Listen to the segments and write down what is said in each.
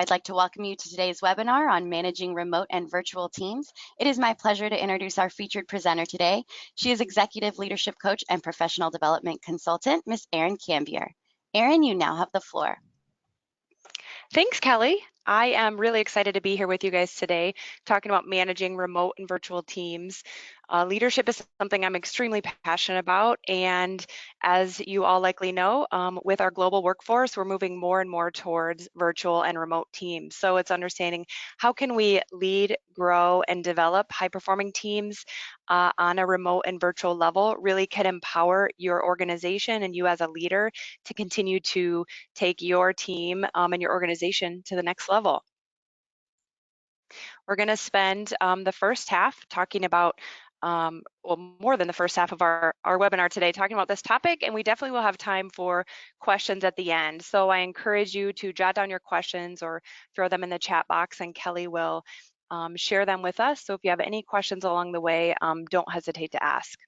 I'd like to welcome you to today's webinar on managing remote and virtual teams. It is my pleasure to introduce our featured presenter today. She is Executive Leadership Coach and Professional Development Consultant, Ms. Erin Cambier. Erin, you now have the floor. Thanks, Kelly. I am really excited to be here with you guys today, talking about managing remote and virtual teams. Leadership is something I'm extremely passionate about, and as you all likely know, with our global workforce, we're moving more and more towards virtual and remote teams. So it's understanding how can we lead, grow, and develop high-performing teams on a remote and virtual level really can empower your organization and you as a leader to continue to take your team and your organization to the next level. We're going to spend the first half talking about, well, more than the first half of our webinar today, talking about this topic, and we definitely will have time for questions at the end. So I encourage you to jot down your questions or throw them in the chat box, and Kelly will share them with us. So if you have any questions along the way, don't hesitate to ask.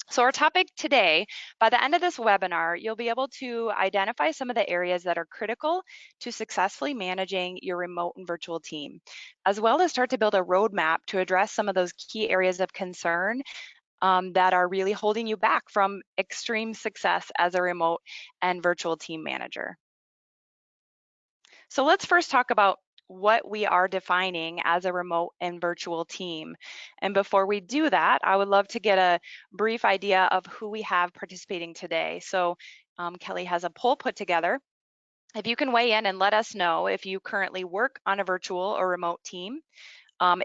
So our topic today, by the end of this webinar, you'll be able to identify some of the areas that are critical to successfully managing your remote and virtual team, as well as start to build a roadmap to address some of those key areas of concern that are really holding you back from extreme success as a remote and virtual team manager. So let's first talk about what we are defining as a remote and virtual team. And before we do that, I would love to get a brief idea of who we have participating today. So Kelly has a poll put together. If you can weigh in and let us know if you currently work on a virtual or remote team.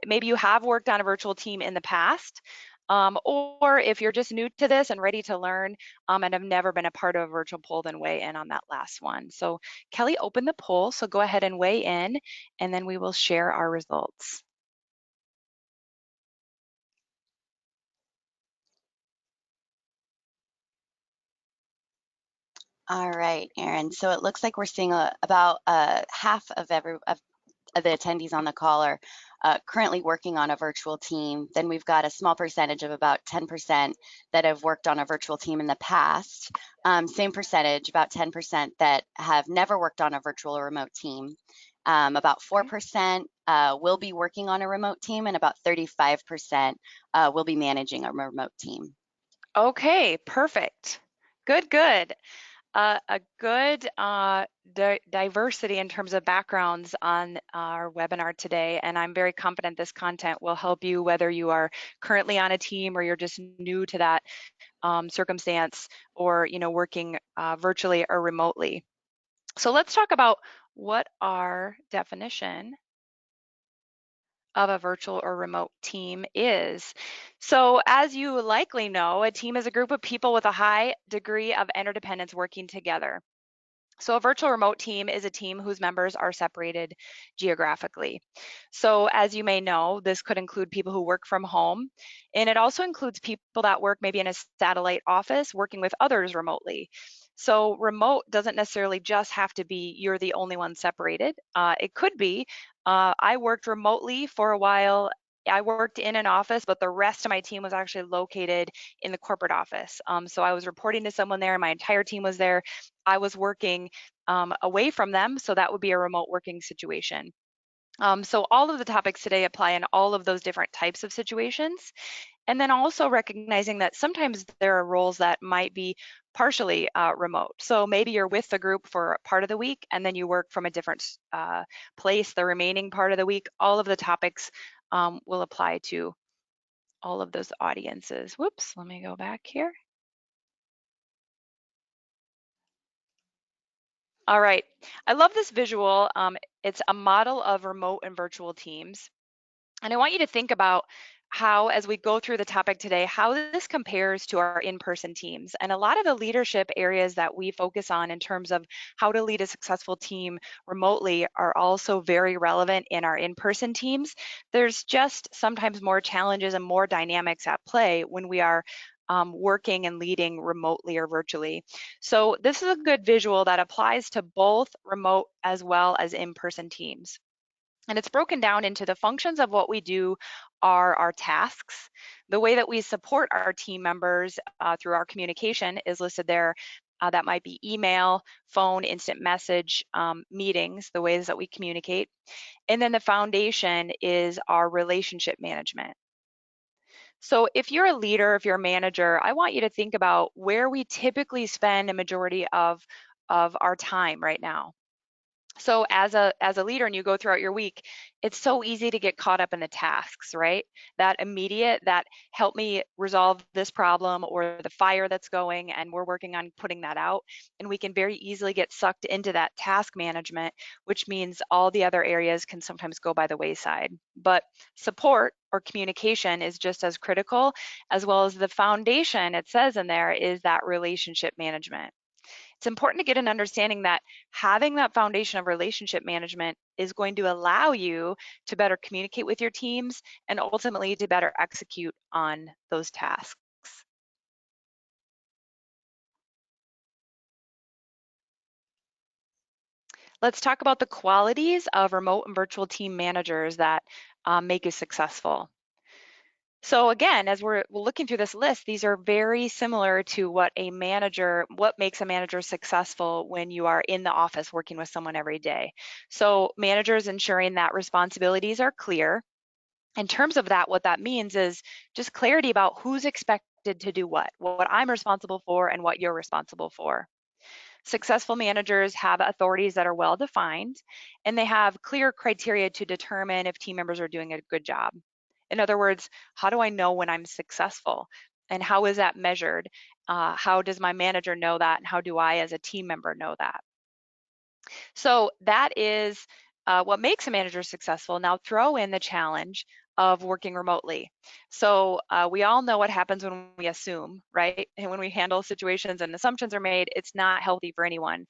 Maybe you have worked on a virtual team in the past, or if you're just new to this and ready to learn and have never been a part of a virtual poll, then weigh in on that last one. So Kelly opened the poll, so go ahead and weigh in, and then we will share our results. All right, Erin. So it looks like we're seeing about half of the attendees on the call are currently working on a virtual team. Then we've got a small percentage of about 10% that have worked on a virtual team in the past. Same percentage, about 10% that have never worked on a virtual or remote team. About 4% will be working on a remote team, and about 35% will be managing a remote team. Okay, perfect. Good, good. A good diversity in terms of backgrounds on our webinar today, and I'm very confident this content will help you whether you are currently on a team or you're just new to that circumstance, or working virtually or remotely. So let's talk about what our definition of a virtual or remote team is. So as you likely know, a team is a group of people with a high degree of interdependence working together. So a virtual remote team is a team whose members are separated geographically. So as you may know, this could include people who work from home, and it also includes people that work maybe in a satellite office working with others remotely. So remote doesn't necessarily just have to be you're the only one separated. It could be I worked remotely for a while. I worked in an office, but the rest of my team was actually located in the corporate office. So I was reporting to someone there, my entire team was there. I was working away from them, so that would be a remote working situation. So all of the topics today apply in all of those different types of situations. And then also recognizing that sometimes there are roles that might be partially remote. So maybe you're with the group for part of the week and then you work from a different place the remaining part of the week. All of the topics will apply to all of those audiences. Whoops, let me go back here. All right, I love this visual. It's a model of remote and virtual teams. And I want you to think about how, as we go through the topic today, how this compares to our in-person teams. And a lot of the leadership areas that we focus on in terms of how to lead a successful team remotely are also very relevant in our in-person teams. There's just sometimes more challenges and more dynamics at play when we are working and leading remotely or virtually. So this is a good visual that applies to both remote as well as in-person teams. And it's broken down into the functions of what we do are our tasks. The way that we support our team members through our communication is listed there. That might be email, phone, instant message, meetings, the ways that we communicate. And then the foundation is our relationship management. So if you're a leader, if you're a manager, I want you to think about where we typically spend a majority of our time right now. So as a leader and you go throughout your week, it's so easy to get caught up in the tasks, right? That immediate, that help me resolve this problem or the fire that's going and we're working on putting that out. And we can very easily get sucked into that task management, which means all the other areas can sometimes go by the wayside. But support or communication is just as critical, as well as the foundation, it says in there, is that relationship management. It's important to get an understanding that having that foundation of relationship management is going to allow you to better communicate with your teams and ultimately to better execute on those tasks. Let's talk about the qualities of remote and virtual team managers that make you successful. So again, as we're looking through this list, these are very similar to what makes a manager successful when you are in the office working with someone every day. So managers ensuring that responsibilities are clear. In terms of that, what that means is just clarity about who's expected to do what I'm responsible for and what you're responsible for. Successful managers have authorities that are well defined, and they have clear criteria to determine if team members are doing a good job. In other words, how do I know when I'm successful? And how is that measured? How does my manager know that? And how do I, as a team member, know that? So that is what makes a manager successful. Now throw in the challenge of working remotely. So we all know what happens when we assume, right? And when we handle situations and assumptions are made, it's not healthy for anyone.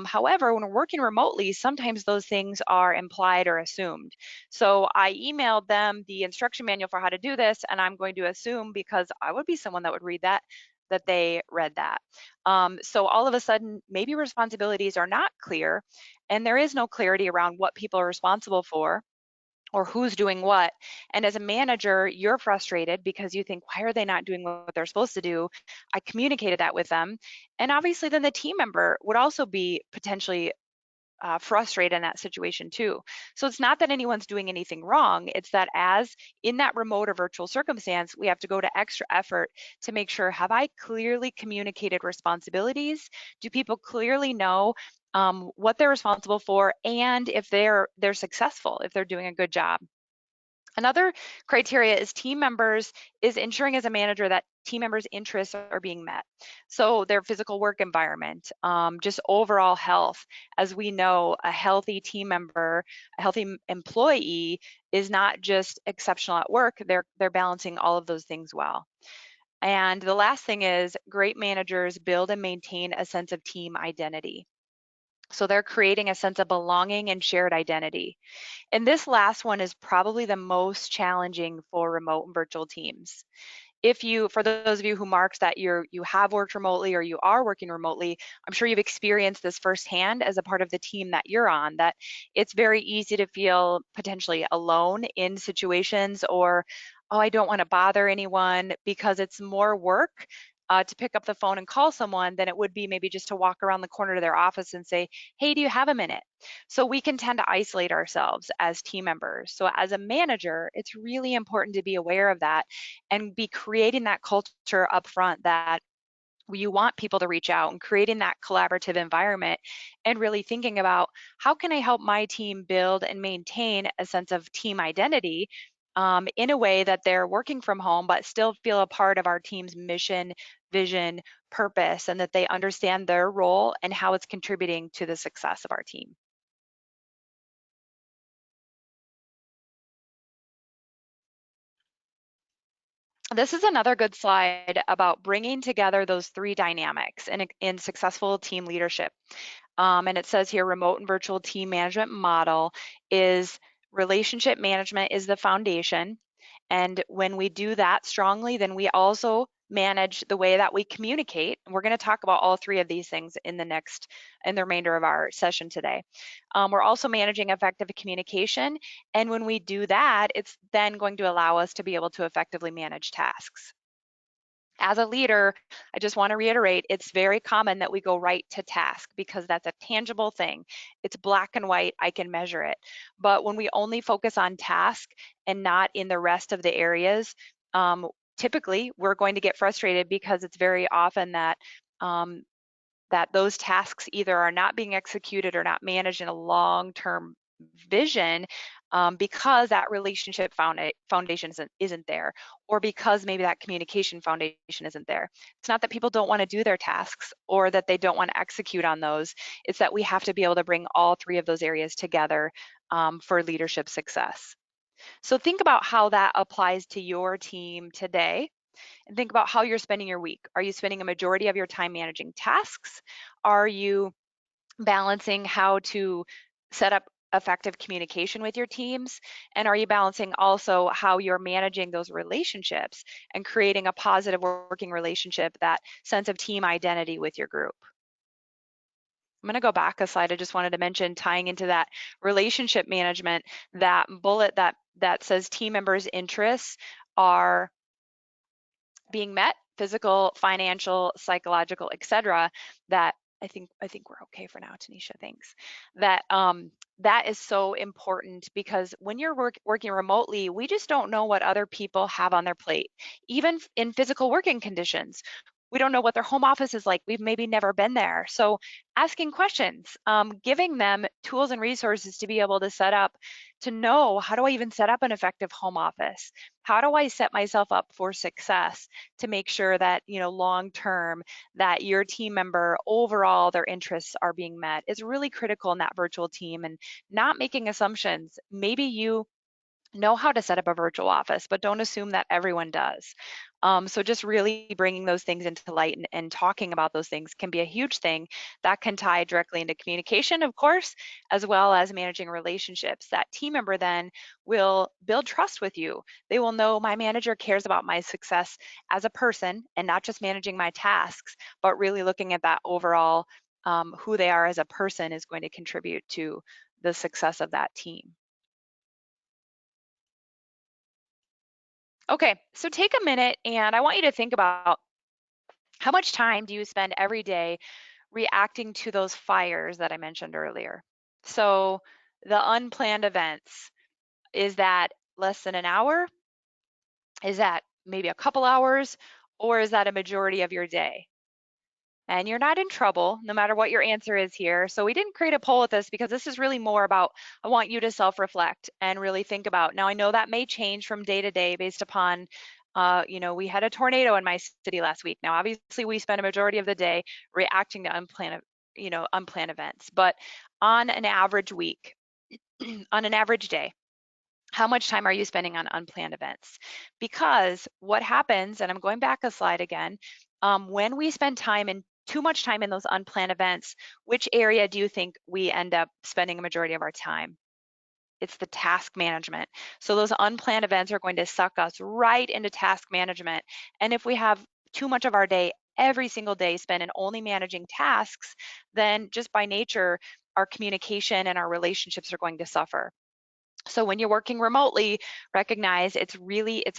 However, when we're working remotely, sometimes those things are implied or assumed. So I emailed them the instruction manual for how to do this, and I'm going to assume, because I would be someone that would read that they read that. So all of a sudden, maybe responsibilities are not clear, and there is no clarity around what people are responsible for or who's doing what. And as a manager, you're frustrated because you think, why are they not doing what they're supposed to do? I communicated that with them. And obviously, then the team member would also be potentially frustrated in that situation too. So it's not that anyone's doing anything wrong. It's that as in that remote or virtual circumstance, we have to go to extra effort to make sure, have I clearly communicated responsibilities? Do people clearly know what they're responsible for, and if they're successful, if they're doing a good job? Another criteria is ensuring as a manager that team members' interests are being met. So their physical work environment, just overall health. As we know, a healthy team member, a healthy employee is not just exceptional at work, they're balancing all of those things well. And the last thing is, great managers build and maintain a sense of team identity. So they're creating a sense of belonging and shared identity. And this last one is probably the most challenging for remote and virtual teams. If you, for those of you who marks that you have worked remotely or you are working remotely, I'm sure you've experienced this firsthand as a part of the team that you're on, that it's very easy to feel potentially alone in situations, or, oh, I don't want to bother anyone, because it's more work to pick up the phone and call someone than it would be maybe just to walk around the corner to their office and say, hey, do you have a minute? So we can tend to isolate ourselves as team members. So as a manager, it's really important to be aware of that and be creating that culture up front that you want people to reach out, and creating that collaborative environment, and really thinking about, how can I help my team build and maintain a sense of team identity in a way that they're working from home but still feel a part of our team's mission, vision, purpose, and that they understand their role and how it's contributing to the success of our team. This is another good slide about bringing together those three dynamics in successful team leadership. And it says here, remote and virtual team management model is relationship management is the foundation. And when we do that strongly, then we also manage the way that we communicate. And we're going to talk about all three of these things in the remainder of our session today. We're also managing effective communication. And when we do that, it's then going to allow us to be able to effectively manage tasks. As a leader, I just want to reiterate, it's very common that we go right to task because that's a tangible thing. It's black and white, I can measure it. But when we only focus on task and not in the rest of the areas, typically we're going to get frustrated because it's very often um, that those tasks either are not being executed or not managed in a long-term vision, because that relationship foundation isn't there, or because maybe that communication foundation isn't there. It's not that people don't want to do their tasks or that they don't want to execute on those. It's that we have to be able to bring all three of those areas together, for leadership success. So think about how that applies to your team today, and think about how you're spending your week. Are you spending a majority of your time managing tasks? Are you balancing how to set up effective communication with your teams? And are you balancing also how you're managing those relationships and creating a positive working relationship, that sense of team identity with your group? I'm going to go back a slide. I just wanted to mention, tying into that relationship management, that bullet that says team members' interests are being met, physical, financial, psychological, etc. That I think we're okay for now, Tanisha. Thanks. That is so important, because when you're working remotely, we just don't know what other people have on their plate, even in physical working conditions. We don't know what their home office is like. We've maybe never been there. So asking questions, giving them tools and resources to be able to set up, to know, how do I even set up an effective home office? How do I set myself up for success to make sure that, long term, that your team member overall, their interests are being met, is really critical in that virtual team. And not making assumptions. Maybe you know how to set up a virtual office, but don't assume that everyone does. So just really bringing those things into light, and talking about those things can be a huge thing that can tie directly into communication, of course, as well as managing relationships. That team member then will build trust with you. They will know, my manager cares about my success as a person, and not just managing my tasks, but really looking at that overall, who they are as a person is going to contribute to the success of that team. Okay, so take a minute, and I want you to think about, how much time do you spend every day reacting to those fires that I mentioned earlier? So the unplanned events, is that less than an hour? Is that maybe a couple hours? Or is that a majority of your day? And you're not in trouble, no matter what your answer is here. So we didn't create a poll with this because this is really more about, I want you to self-reflect and really think about. Now, I know that may change from day to day based upon, we had a tornado in my city last week. Now, obviously, we spent a majority of the day reacting to unplanned events. But on an average week, on an average day, how much time are you spending on unplanned events? Because what happens, and I'm going back a slide again, when we spend too much time in those unplanned events, which area do you think we end up spending a majority of our time? It's the task management. So those unplanned events are going to suck us right into task management. And if we have too much of our day, every single day, spent in only managing tasks, then just by nature, our communication and our relationships are going to suffer. So when you're working remotely, recognize it's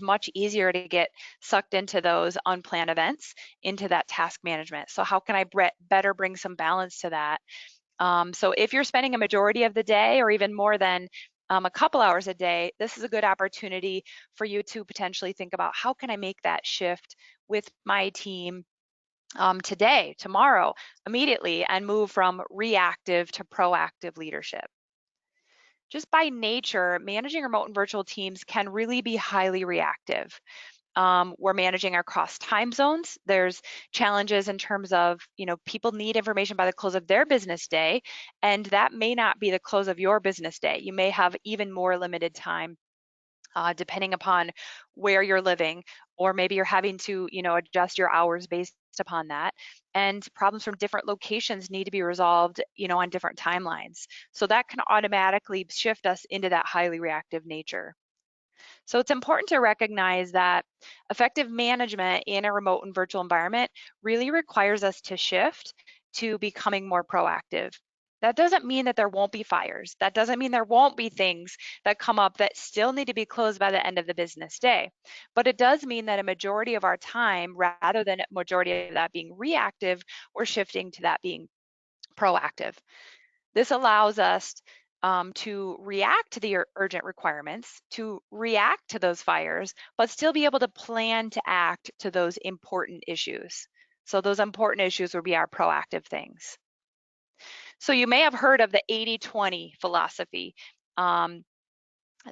much easier to get sucked into those unplanned events, into that task management. So how can I better bring some balance to that? So if you're spending a majority of the day, or even more than a couple hours a day, this is a good opportunity for you to potentially think about, how can I make that shift with my team, today, tomorrow, immediately, and move from reactive to proactive leadership. Just by nature, managing remote and virtual teams can really be highly reactive. We're managing across time zones. There's challenges in terms of, people need information by the close of their business day, and that may not be the close of your business day. You may have even more limited time, depending upon where you're living, or maybe you're having to, adjust your hours based upon that. And problems from different locations need to be resolved, on different timelines. So that can automatically shift us into that highly reactive nature. So it's important to recognize that effective management in a remote and virtual environment really requires us to shift to becoming more proactive. That doesn't mean that there won't be fires. That doesn't mean there won't be things that come up that still need to be closed by the end of the business day. But it does mean that a majority of our time, rather than a majority of that being reactive, we're shifting to that being proactive. This allows us to react to the urgent requirements, to react to those fires, but still be able to plan to act to those important issues. So those important issues would be our proactive things. So you may have heard of the 80-20 philosophy, um,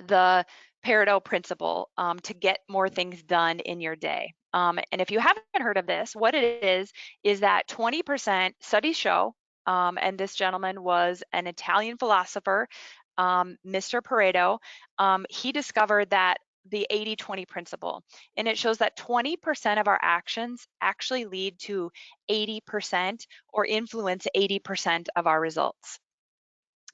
the Pareto principle, to get more things done in your day. And if you haven't heard of this, what it is that 20% studies show, and this gentleman was an Italian philosopher, Mr. Pareto, he discovered that the 80-20 principle, and it shows that 20% of our actions actually lead to 80% or influence 80% of our results.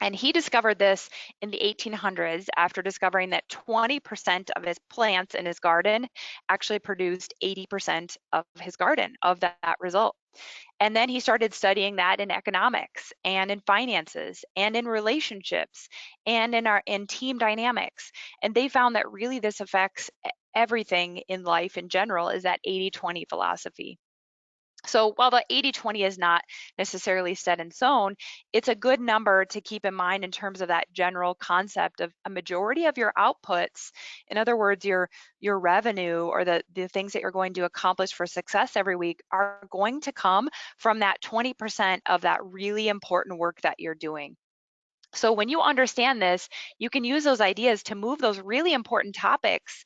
And he discovered this in the 1800s after discovering that 20% of his plants in his garden actually produced 80% of his garden, of that result. And then he started studying that in economics and in finances and in relationships and in team dynamics. And they found that really this affects everything in life in general, is that 80-20 philosophy. So while the 80-20 is not necessarily set in stone, it's a good number to keep in mind in terms of that general concept of a majority of your outputs. In other words, your revenue, or the things that you're going to accomplish for success every week, are going to come from that 20% of that really important work that you're doing. So when you understand this, you can use those ideas to move those really important topics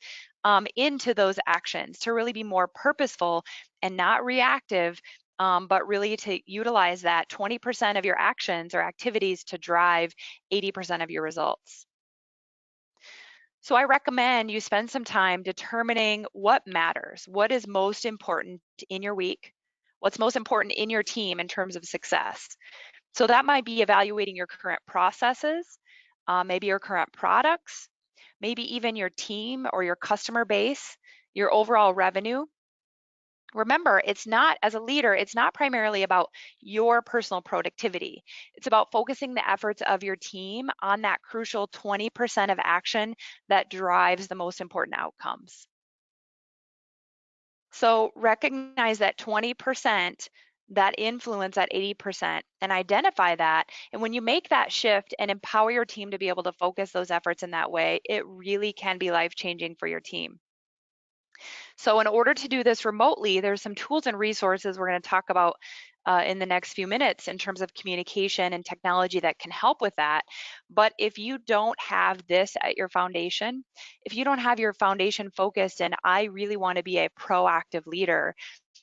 into those actions, to really be more purposeful and not reactive, but really to utilize that 20% of your actions or activities to drive 80% of your results. So I recommend you spend some time determining what matters, what is most important in your week, what's most important in your team in terms of success. So that might be evaluating your current processes, maybe your current products, maybe even your team or your customer base, your overall revenue. Remember, it's not, as a leader, it's not primarily about your personal productivity. It's about focusing the efforts of your team on that crucial 20% of action that drives the most important outcomes. So recognize that 20%, that influence that 80%, and identify that. And when you make that shift and empower your team to be able to focus those efforts in that way, it really can be life-changing for your team. So in order to do this remotely, there's some tools and resources we're going to talk about in the next few minutes in terms of communication and technology that can help with that. But if you don't have this at your foundation, if you don't have your foundation focused, and I really want to be a proactive leader,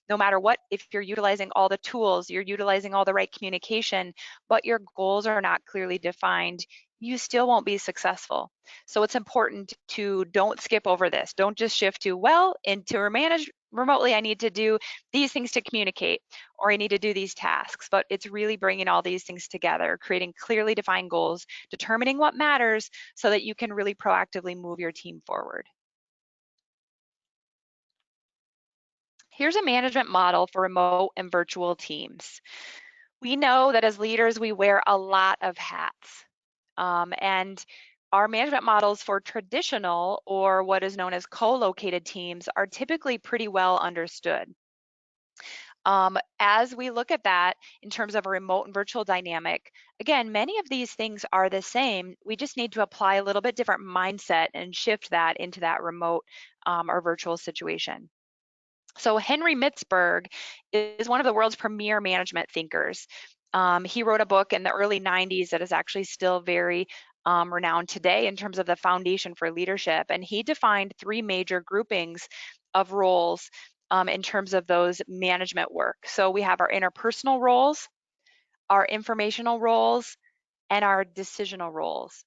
no matter what, if you're utilizing all the tools, you're utilizing all the right communication, but your goals are not clearly defined, you still won't be successful. So it's important to don't skip over this. Don't just shift to, well, and to manage remotely, I need to do these things to communicate, or I need to do these tasks. But it's really bringing all these things together, creating clearly defined goals, determining what matters so that you can really proactively move your team forward. Here's a management model for remote and virtual teams. We know that as leaders, we wear a lot of hats. And our management models for traditional, or what is known as co-located teams, are typically pretty well understood. As we look at that in terms of a remote and virtual dynamic, again, many of these things are the same. We just need to apply a little bit different mindset and shift that into that remote or virtual situation. So Henry Mitzberg is one of the world's premier management thinkers. He wrote a book in the early 90s that is actually still very renowned today in terms of the foundation for leadership. And he defined three major groupings of roles in terms of those management work. So we have our interpersonal roles, our informational roles, and our decisional roles.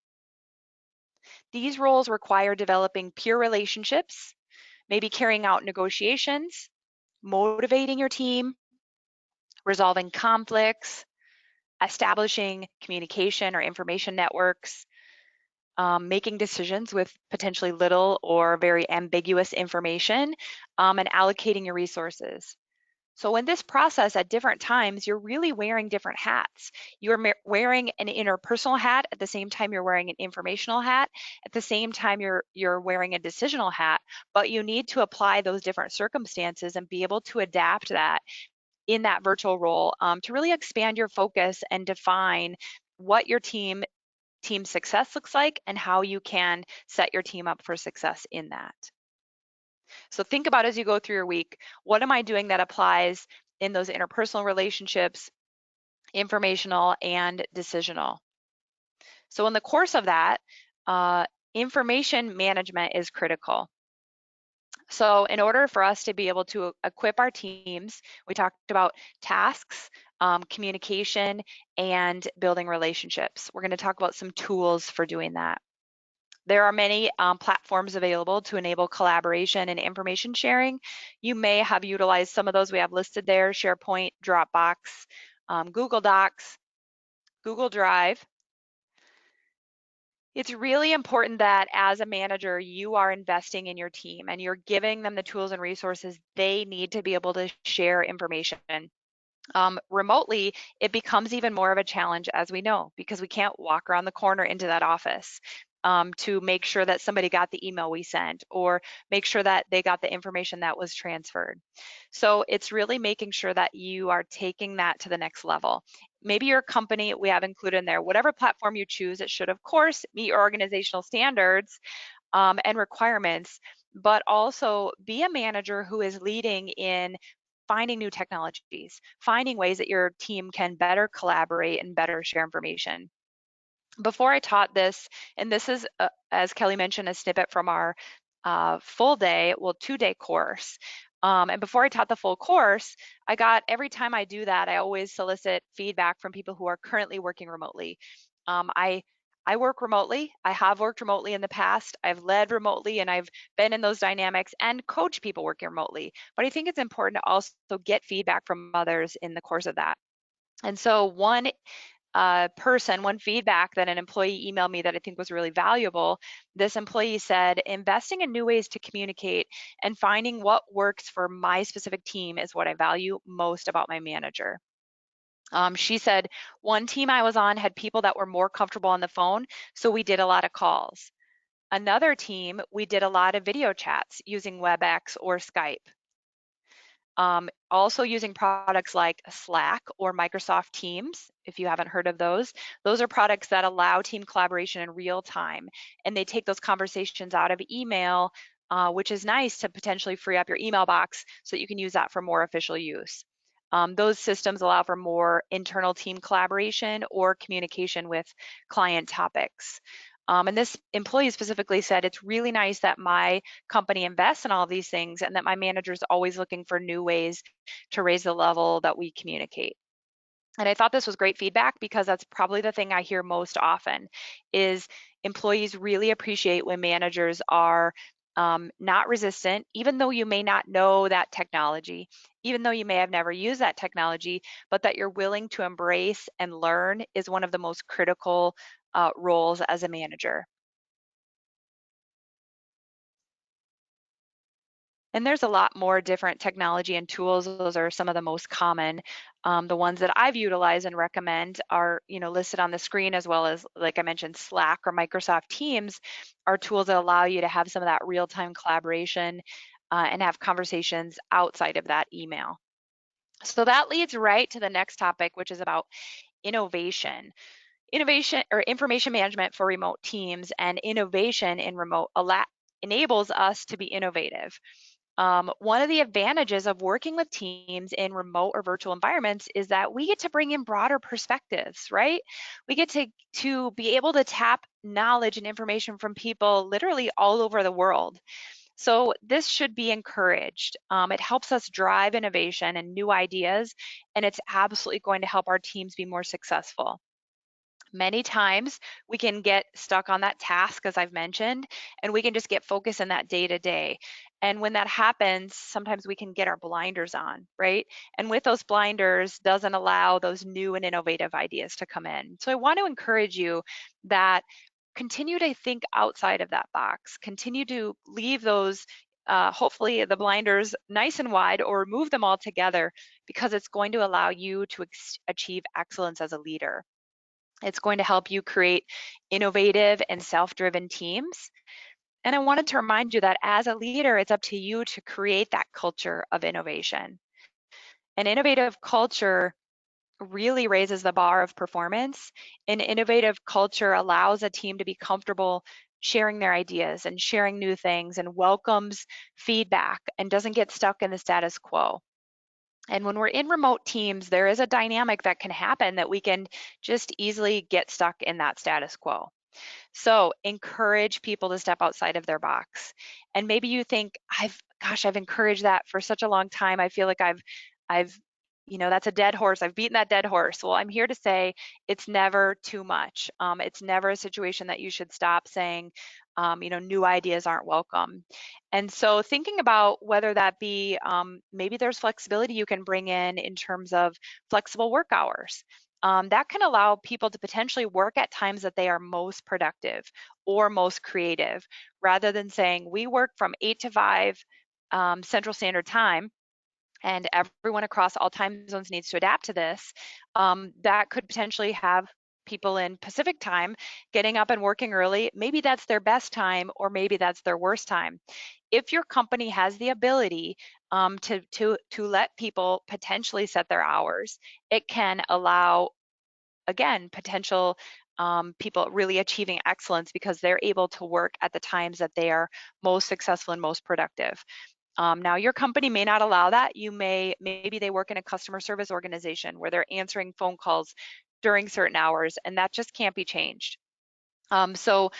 These roles require developing peer relationships, maybe carrying out negotiations, motivating your team, resolving conflicts, establishing communication or information networks, making decisions with potentially little or very ambiguous information, and allocating your resources. So in this process, at different times, you're really wearing different hats. You're wearing an interpersonal hat at the same time you're wearing an informational hat. At the same time, you're wearing a decisional hat. But you need to apply those different circumstances and be able to adapt that in that virtual role to really expand your focus and define what your team success looks like and how you can set your team up for success in that. So think about as you go through your week, what am I doing that applies in those interpersonal relationships, informational and decisional? So in the course of that, information management is critical. So in order for us to be able to equip our teams, we talked about tasks, communication, and building relationships. We're going to talk about some tools for doing that. There are many platforms available to enable collaboration and information sharing. You may have utilized some of those we have listed there: SharePoint, Dropbox, Google Docs, Google Drive. It's really important that as a manager, you are investing in your team and you're giving them the tools and resources they need to be able to share information. Remotely, it becomes even more of a challenge, as we know, because we can't walk around the corner into that office to make sure that somebody got the email we sent or make sure that they got the information that was transferred. So it's really making sure that you are taking that to the next level. Maybe your company, we have included in there, whatever platform you choose, it should, of course, meet your organizational standards and requirements, but also be a manager who is leading in finding new technologies, finding ways that your team can better collaborate and better share information. Before I taught this, and this is, as Kelly mentioned, a snippet from our full day, well, 2-day course. And before I taught the full course, every time I do that, I always solicit feedback from people who are currently working remotely. I work remotely. I have worked remotely in the past. I've led remotely and I've been in those dynamics and coach people working remotely. But I think it's important to also get feedback from others in the course of that. And so one feedback that an employee emailed me that I think was really valuable. This employee said, investing in new ways to communicate and finding what works for my specific team is what I value most about my manager. She said, one team I was on had people that were more comfortable on the phone, so we did a lot of calls. Another team, we did a lot of video chats using WebEx or Skype. Also using products like Slack or Microsoft Teams, if you haven't heard of those. Those are products that allow team collaboration in real time, and they take those conversations out of email, which is nice to potentially free up your email box so that you can use that for more official use. Those systems allow for more internal team collaboration or communication with client topics. And this employee specifically said, it's really nice that my company invests in all of these things and that my manager is always looking for new ways to raise the level that we communicate. And I thought this was great feedback because that's probably the thing I hear most often is employees really appreciate when managers are not resistant, even though you may not know that technology, even though you may have never used that technology, but that you're willing to embrace and learn is one of the most critical roles as a manager. And there's a lot more different technology and tools. Those are some of the most common. The ones that I've utilized and recommend are, listed on the screen, as well as, like I mentioned, Slack or Microsoft Teams are tools that allow you to have some of that real-time collaboration and have conversations outside of that email. So that leads right to the next topic, which is about innovation. Innovation or information management for remote teams and innovation in remote enables us to be innovative. One of the advantages of working with teams in remote or virtual environments is that we get to bring in broader perspectives, right? We get to be able to tap knowledge and information from people literally all over the world. So this should be encouraged. It helps us drive innovation and new ideas, and it's absolutely going to help our teams be more successful. Many times we can get stuck on that task, as I've mentioned, and we can just get focused in that day to day. And when that happens, sometimes we can get our blinders on, right? And with those blinders doesn't allow those new and innovative ideas to come in. So I want to encourage you that continue to think outside of that box, continue to leave those hopefully the blinders nice and wide or remove them altogether, because it's going to allow you to achieve excellence as a leader. It's going to help you create innovative and self-driven teams. And I wanted to remind you that as a leader, it's up to you to create that culture of innovation. An innovative culture really raises the bar of performance. An innovative culture allows a team to be comfortable sharing their ideas and sharing new things and welcomes feedback and doesn't get stuck in the status quo. And when we're in remote teams, there is a dynamic that can happen that we can just easily get stuck in that status quo. So encourage people to step outside of their box. And maybe you think, I've encouraged that for such a long time. I feel like I've, that's a dead horse. I've beaten that dead horse. Well, I'm here to say it's never too much. It's never a situation that you should stop saying, new ideas aren't welcome. And so thinking about whether that be, maybe there's flexibility you can bring in terms of flexible work hours. That can allow people to potentially work at times that they are most productive or most creative, rather than saying we work from 8 to 5 Central Standard Time and everyone across all time zones needs to adapt to this. That could potentially have people in Pacific time getting up and working early. Maybe that's their best time, or maybe that's their worst time. If your company has the ability to let people potentially set their hours, it can allow, again, potential people really achieving excellence because they're able to work at the times that they are most successful and most productive. Now, your company may not allow that. Maybe they work in a customer service organization where they're answering phone calls during certain hours, and that just can't be changed. So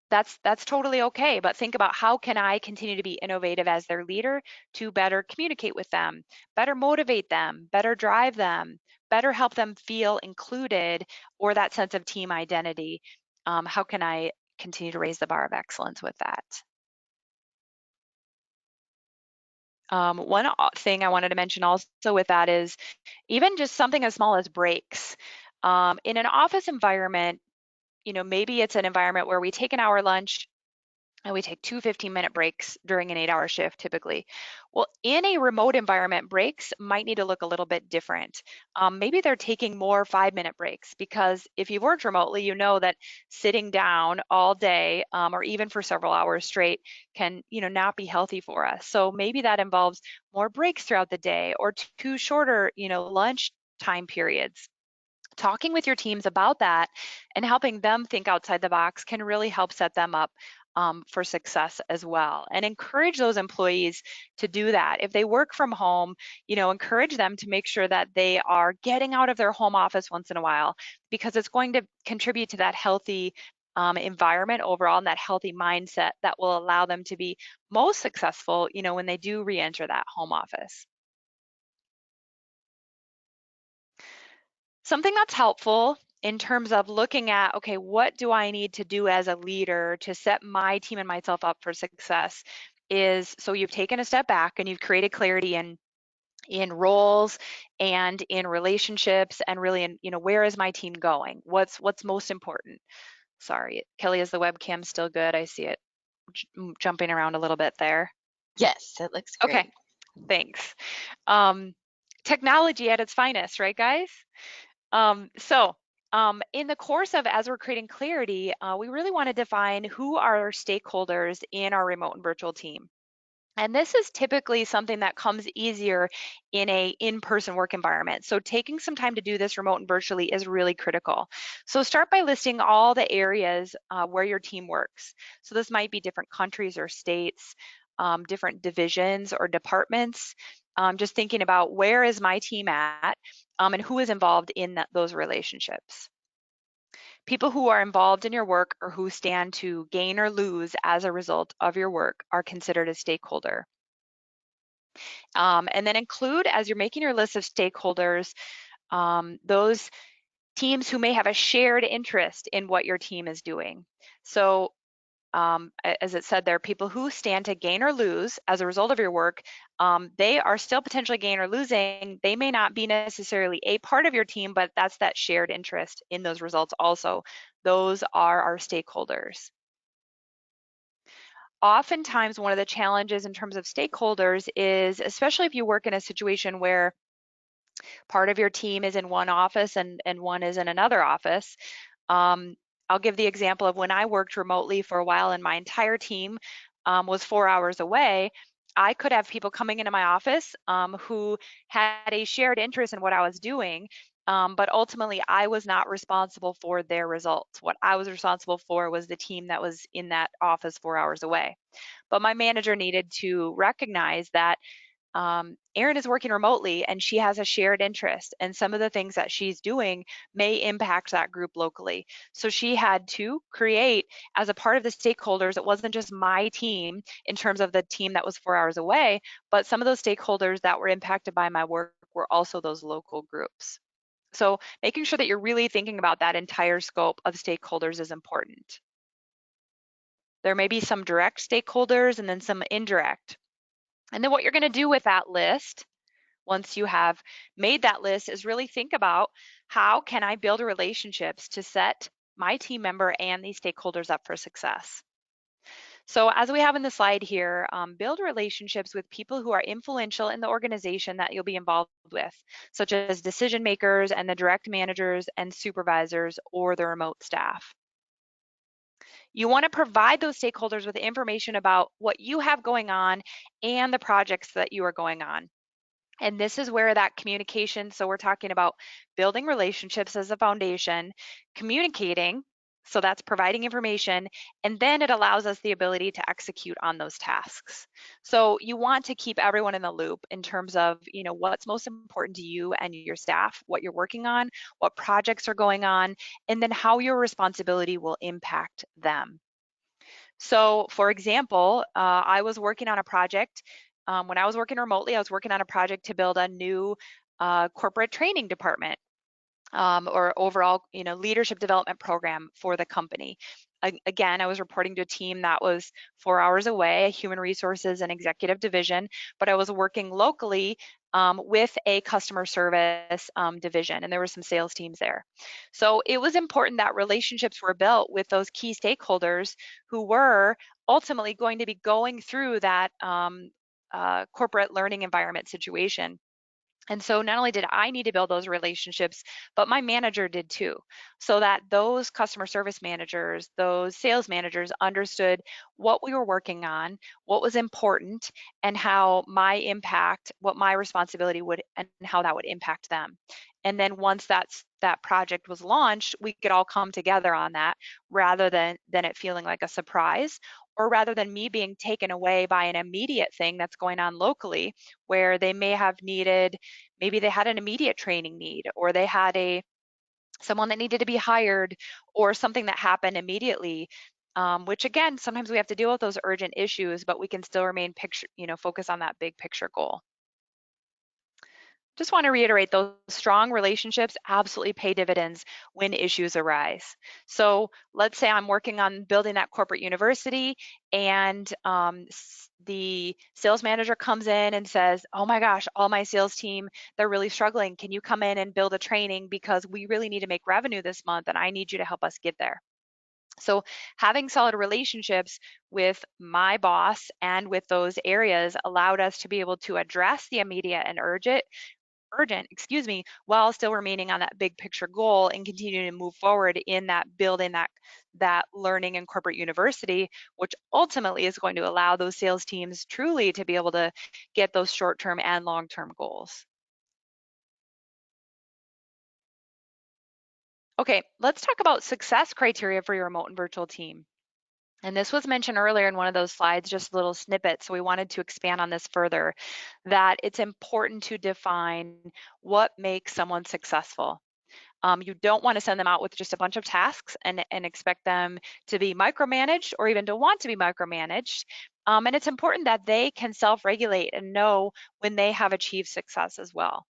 that's totally okay. But think about, how can I continue to be innovative as their leader to better communicate with them, better motivate them, better drive them, better help them feel included, or that sense of team identity. How can I continue to raise the bar of excellence with that? One thing I wanted to mention also with that is even just something as small as breaks. In an office environment, maybe it's an environment where we take an hour lunch and we take two 15-minute breaks during an 8-hour shift typically. Well, in a remote environment, breaks might need to look a little bit different. Maybe they're taking more 5-minute breaks, because if you've worked remotely, you know that sitting down all day or even for several hours straight can, not be healthy for us. So maybe that involves more breaks throughout the day, or two shorter, lunch time periods. Talking with your teams about that and helping them think outside the box can really help set them up for success as well. And encourage those employees to do that. If they work from home, encourage them to make sure that they are getting out of their home office once in a while, because it's going to contribute to that healthy environment overall, and that healthy mindset that will allow them to be most successful, when they do re-enter that home office. Something that's helpful in terms of looking at, okay, what do I need to do as a leader to set my team and myself up for success, is, so you've taken a step back and you've created clarity in roles and in relationships, and really in, where is my team going? What's most important? Sorry, Kelly, is the webcam still good? I see it jumping around a little bit there. Yes, it looks Okay, great. thanks. Um, Technology at its finest, right, guys? In the course of, as we're creating clarity, we really want to define who are our stakeholders in our remote and virtual team. And this is typically something that comes easier in a in-person work environment. So taking some time to do this remote and virtually is really critical. So start by listing all the areas where your team works. So this might be different countries or states, different divisions or departments. Just thinking about, where is my team at, and who is involved in those relationships. People who are involved in your work or who stand to gain or lose as a result of your work are considered a stakeholder. And then include, as you're making your list of stakeholders, those teams who may have a shared interest in what your team is doing. So as it said there, people who stand to gain or lose as a result of your work, they are still potentially gain or losing. They may not be necessarily a part of your team, but that's that shared interest in those results also. Those are our stakeholders. oftentimes one of the challenges in terms of stakeholders is, especially if you work in a situation where part of your team is in one office and one is in another office. Um, I'll give the example of when I worked remotely for a while and my entire team was 4 hours away. I could have people coming into my office who had a shared interest in what I was doing, but ultimately I was not responsible for their results. What I was responsible for was the team that was in that office 4 hours away. But my manager needed to recognize that Erin is working remotely and she has a shared interest, and some of the things that she's doing may impact that group locally. So she had to create, as a part of the stakeholders, it wasn't just my team in terms of the team that was 4 hours away, but some of those stakeholders that were impacted by my work were also those local groups. So making sure that you're really thinking about that entire scope of stakeholders is important. There may be some direct stakeholders and then some indirect. And then what you're going to do with that list, once you have made that list, is really think about how can I build relationships to set my team member and these stakeholders up for success. So as we have in the slide here, build relationships with people who are influential in the organization that you'll be involved with, such as decision makers and the direct managers and supervisors or the remote staff. You want to provide those stakeholders with information about what you have going on and the projects that you are going on. And this is where that communication, so we're talking about building relationships as a foundation, communicating, so that's providing information, and then it allows us the ability to execute on those tasks. So you want to keep everyone in the loop in terms of, what's most important to you and your staff, what you're working on, what projects are going on, and then how your responsibility will impact them. So for example, I was working on a project. When I was working remotely, I was working on a project to build a new corporate training department, or overall, leadership development program for the company. Again, I was reporting to a team that was 4 hours away, a human resources and executive division, but I was working locally with a customer service division, and there were some sales teams there. So it was important that relationships were built with those key stakeholders who were ultimately going to be going through that corporate learning environment situation. And so not only did I need to build those relationships, but my manager did too, so that those customer service managers, those sales managers understood what we were working on, what was important, and how my impact, what my responsibility would, and how that would impact them. And then once that project was launched, we could all come together on that rather than it feeling like a surprise, or rather than me being taken away by an immediate thing that's going on locally where they may have needed, maybe they had an immediate training need, or they had someone that needed to be hired, or something that happened immediately, which again, sometimes we have to deal with those urgent issues, but we can still remain focus on that big picture goal. Just want to reiterate, those strong relationships absolutely pay dividends when issues arise. So let's say I'm working on building that corporate university, and the sales manager comes in and says, oh my gosh, all my sales team, they're really struggling. Can you come in and build a training, because we really need to make revenue this month and I need you to help us get there. So having solid relationships with my boss and with those areas allowed us to be able to address the immediate and urgent, while still remaining on that big picture goal and continuing to move forward in that building that learning and corporate university, which ultimately is going to allow those sales teams truly to be able to get those short-term and long-term goals. Okay, let's talk about success criteria for your remote and virtual team. And this was mentioned earlier in one of those slides, just a little snippet. So we wanted to expand on this further, that it's important to define what makes someone successful. You don't want to send them out with just a bunch of tasks and expect them to be micromanaged or even to want to be micromanaged. And it's important that they can self-regulate and know when they have achieved success as well.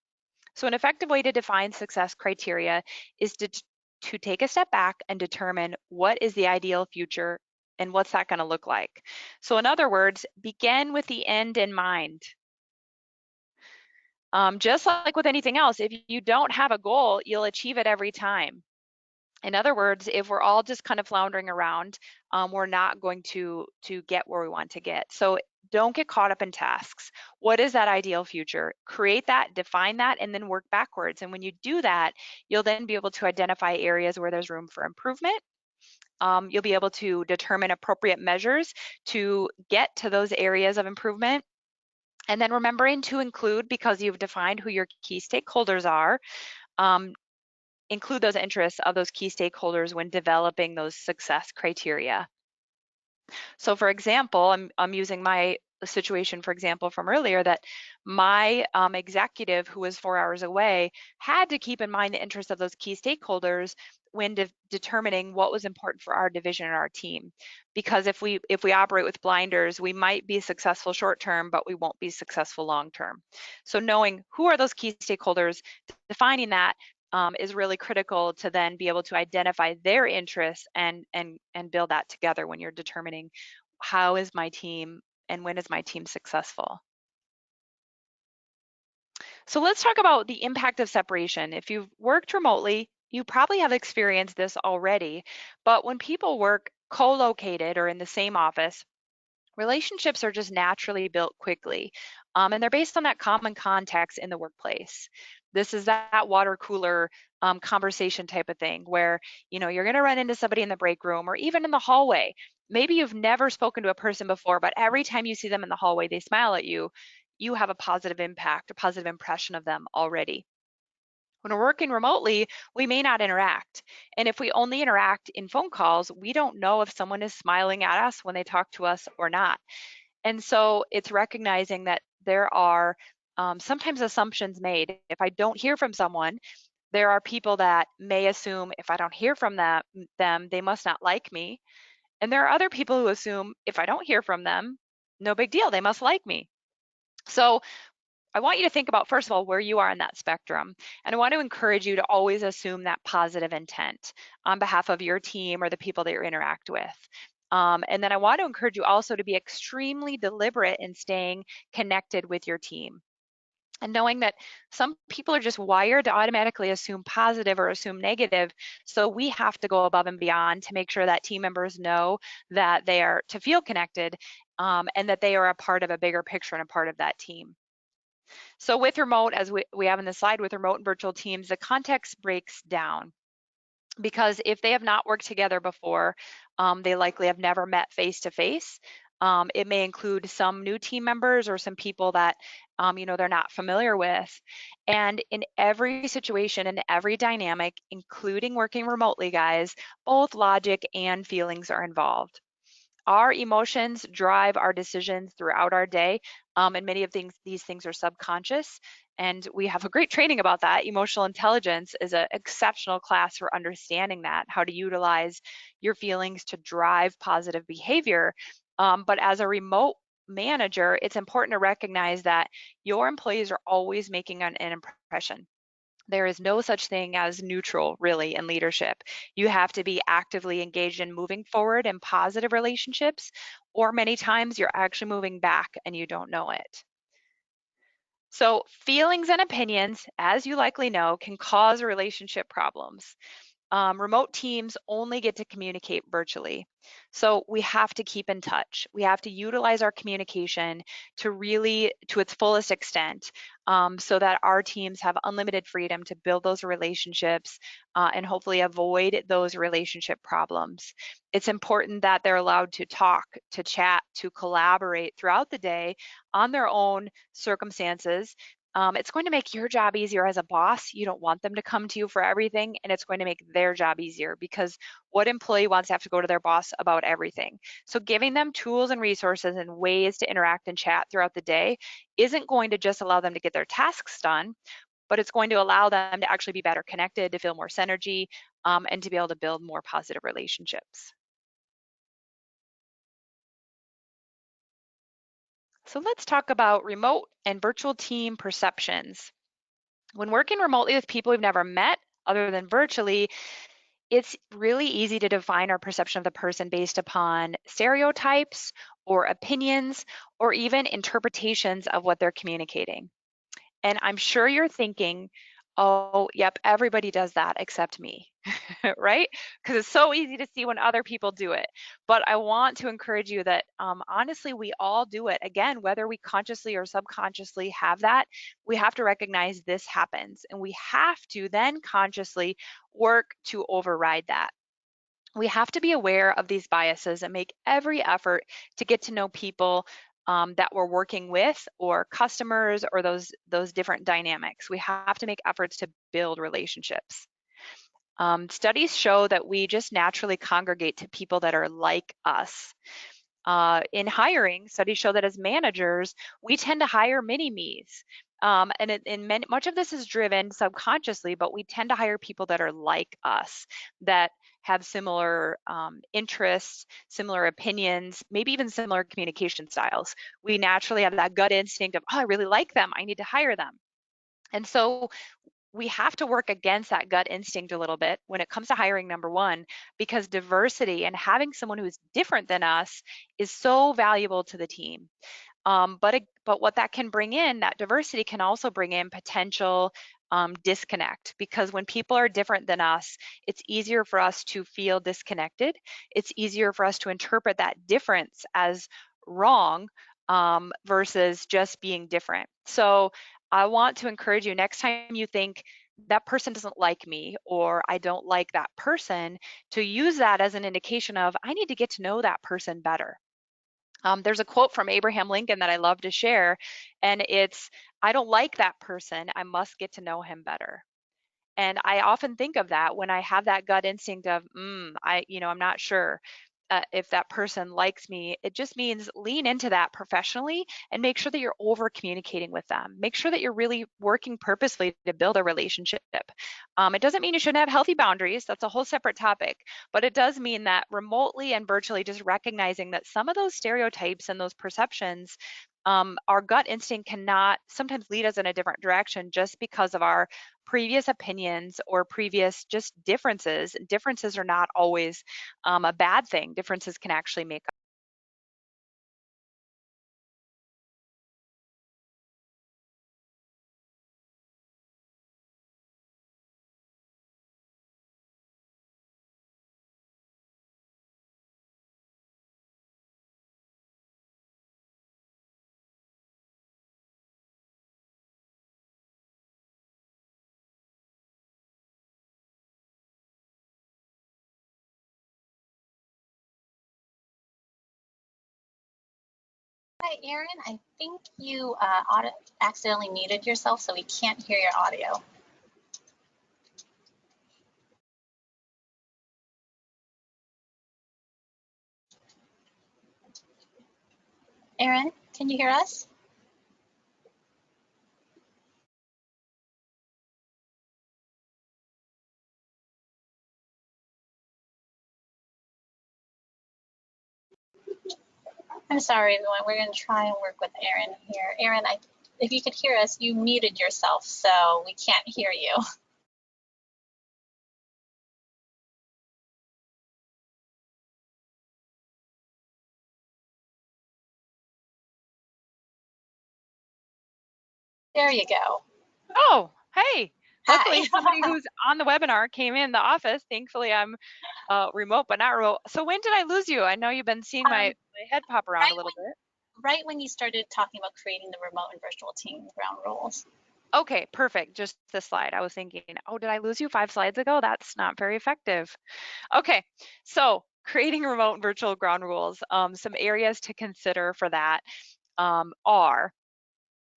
So an effective way to define success criteria is to take a step back and determine what is the ideal future and what's that going to look like. So in other words, begin with the end in mind. Just like with anything else, if you don't have a goal, you'll achieve it every time. In other words, if we're all just kind of floundering around, we're not going to get where we want to get. So don't get caught up in tasks. What is that ideal future? Create that, define that, and then work backwards. And when you do that, you'll then be able to identify areas where there's room for improvement. You'll be able to determine appropriate measures to get to those areas of improvement. And then remembering to include, because you've defined who your key stakeholders are, um, include those interests of those key stakeholders when developing those success criteria. So for example, I'm using my situation, for example, from earlier, that my executive who was 4 hours away had to keep in mind the interests of those key stakeholders when determining what was important for our division and our team. Because if we operate with blinders, we might be successful short term, but we won't be successful long term. So knowing who are those key stakeholders, defining that, is really critical to then be able to identify their interests and build that together when you're determining how is my team and when is my team successful. So let's talk about the impact of separation. If you've worked remotely, you probably have experienced this already, but when people work co-located or in the same office, relationships are just naturally built quickly, and they're based on that common context in the workplace. This is that water cooler conversation type of thing where you're going to run into somebody in the break room or even in the hallway. Maybe you've never spoken to a person before, but every time you see them in the hallway, they smile at you. You have a positive impact, a positive impression of them already. When we're working remotely, we may not interact. And if we only interact in phone calls, we don't know if someone is smiling at us when they talk to us or not. And so it's recognizing that there are sometimes assumptions made. If I don't hear from someone, there are people that may assume if I don't hear from them, they must not like me. And there are other people who assume if I don't hear from them, no big deal, they must like me. So I want you to think about, first of all, where you are in that spectrum. And I want to encourage you to always assume that positive intent on behalf of your team or the people that you interact with. And then I want to encourage you also to be extremely deliberate in staying connected with your team. And knowing that some people are just wired to automatically assume positive or assume negative. So we have to go above and beyond to make sure that team members know that they are to feel connected, and that they are a part of a bigger picture and a part of that team. So with remote, as we have in the slide, with remote and virtual teams, the context breaks down because if they have not worked together before, they likely have never met face to face. It may include some new team members or some people that they're not familiar with. And in every situation and every dynamic, including working remotely, guys, both logic and feelings are involved. Our emotions drive our decisions throughout our day, and many of these things are subconscious. And we have a great training about that. Emotional intelligence is an exceptional class for understanding that, how to utilize your feelings to drive positive behavior. But as a remote manager, it's important to recognize that your employees are always making an impression. There is no such thing as neutral, really, in leadership. You have to be actively engaged in moving forward in positive relationships, or many times you're actually moving back and you don't know it. So, feelings and opinions, as you likely know, can cause relationship problems. Remote teams only get to communicate virtually. So we have to keep in touch. We have to utilize our communication to its fullest extent, so that our teams have unlimited freedom to build those relationships, and hopefully avoid those relationship problems. It's important that they're allowed to talk, to chat, to collaborate throughout the day on their own circumstances. It's going to make your job easier as a boss. You don't want them to come to you for everything, and it's going to make their job easier because what employee wants to have to go to their boss about everything? So giving them tools and resources and ways to interact and chat throughout the day isn't going to just allow them to get their tasks done, but it's going to allow them to actually be better connected, to feel more synergy, and to be able to build more positive relationships. So let's talk about remote and virtual team perceptions. When working remotely with people we've never met, other than virtually, it's really easy to define our perception of the person based upon stereotypes or opinions or even interpretations of what they're communicating. And I'm sure you're thinking, Oh, yep, everybody does that except me, right? Because it's so easy to see when other people do it. But I want to encourage you that honestly, we all do it. Again, whether we consciously or subconsciously have that, we have to recognize this happens, and we have to then consciously work to override that. We have to be aware of these biases and make every effort to get to know people that we're working with, or customers, or those different dynamics. We have to make efforts to build relationships. Studies show that we just naturally congregate to people that are like us. In hiring, studies show that as managers, we tend to hire mini-me's. Much of this is driven subconsciously, but we tend to hire people that are like us, that have similar interests, similar opinions, maybe even similar communication styles. We naturally have that gut instinct of, oh, I really like them, I need to hire them. And so we have to work against that gut instinct a little bit when it comes to hiring, number one, because diversity and having someone who is different than us is so valuable to the team. But what that can bring in, that diversity can also bring in potential disconnect, because when people are different than us, it's easier for us to feel disconnected. It's easier for us to interpret that difference as wrong versus just being different. So I want to encourage you, next time you think that person doesn't like me, or I don't like that person, to use that as an indication of, I need to get to know that person better. There's a quote from Abraham Lincoln that I love to share, and it's, I don't like that person, I must get to know him better. And I often think of that when I have that gut instinct of, I'm not sure if that person likes me. It just means lean into that professionally and make sure that you're over communicating with them. Make sure that you're really working purposely to build a relationship. It doesn't mean you shouldn't have healthy boundaries. That's a whole separate topic. But it does mean that remotely and virtually, just recognizing that some of those stereotypes and those perceptions, our gut instinct cannot sometimes lead us in a different direction just because of our previous opinions or previous just differences. Differences are not always a bad thing. Differences can actually make Hi, Erin. I think you accidentally muted yourself, so we can't hear your audio. Erin, can you hear us? I'm sorry, everyone. We're going to try and work with Erin here. Erin, if you could hear us, you muted yourself, so we can't hear you. There you go. Oh, hey, Hi. luckily somebody who's on the webinar came in the office. Thankfully, I'm remote, but not remote. So when did I lose you? I know you've been seeing my head pop around a right little when bit. right when you started talking about creating the remote and virtual team ground rules. Okay, perfect. Just the slide. I was thinking, oh, did I lose you 5 slides ago? That's not very effective. Okay, so creating remote and virtual ground rules. Some areas to consider for that are,